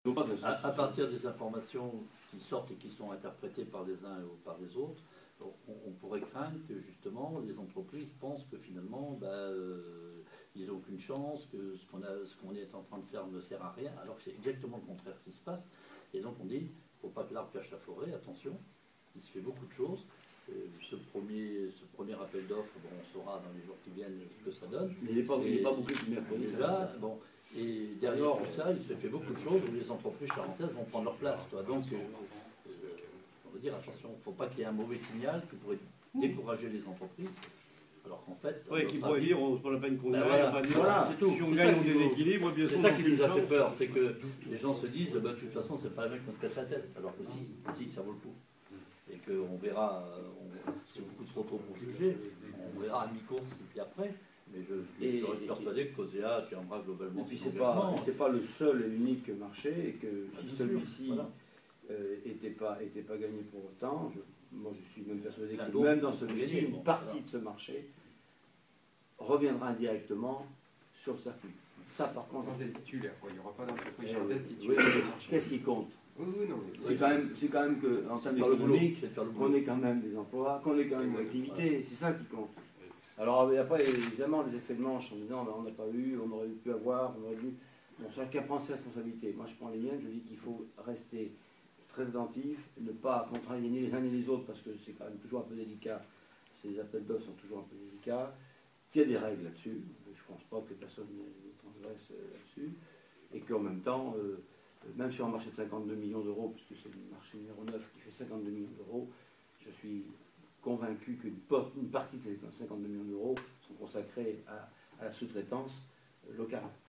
À partir des informations qui sortent et qui sont interprétées par les uns ou par les autres, on pourrait craindre que justement les entreprises pensent que finalement ils n'ont aucune chance, que ce qu'on est en train de faire ne sert à rien, alors que c'est exactement le contraire qui se passe. Et donc on dit, il ne faut pas que l'arbre cache la forêt, attention, il se fait beaucoup de choses. Ce premier appel d'offres, on saura dans les jours qui viennent ce que ça donne. Il n'est pas bouclé du mercredi. Déjà, et derrière tout ça, il se fait beaucoup de choses où les entreprises charentaises vont prendre leur place. Donc, on va dire, attention, il ne faut pas qu'il y ait un mauvais signal qui pourrait décourager les entreprises. Alors qu'en fait... Oui, qui pourrait dire, on ne prend la peine qu'on c'est tout. Si on gagne, on déséquilibre, bien sûr. C'est ça qui nous a fait peur, c'est que les gens se disent, de toute façon, c'est pas la mec qu'on se casse la tête. Alors que si, ça vaut le coup. Et qu'on verra, c'est beaucoup trop tôt pour juger, on verra à mi-course et puis après. Mais je reste persuadé que COSEA tiendra globalement. Et puis c'est pas le seul et l'unique marché, et que si celui-ci n'était pas gagné pour autant, moi je suis même persuadé que même dans celui-ci, une partie de ce marché reviendra indirectement sur le circuit. Ça par contre... Sans être titulaire, il n'y aura pas d'entreprise charentaise titulaire. Qu'est-ce qui compte? Oui, non. C'est quand même qu'en termes économiques, qu'on ait quand même des emplois, qu'on ait quand même une activité, c'est ça qui compte. Alors après, évidemment, les effets de manche en disant on n'a pas eu, on aurait pu avoir, on aurait dû... Bon, chacun prend ses responsabilités. Moi, je prends les miennes, je dis qu'il faut rester très attentif, ne pas contraindre ni les uns ni les autres, parce que c'est quand même toujours un peu délicat. Ces appels d'offres sont toujours un peu délicats. Il y a des règles là-dessus. Je ne pense pas que personne ne transgresse là-dessus. Et qu'en même temps, même sur un marché de 52 millions d'euros, puisque c'est le marché numéro 9 qui fait 52 millions d'euros, je suis convaincu qu'une partie de ces 52 millions d'euros sont consacrés à la sous-traitance locale.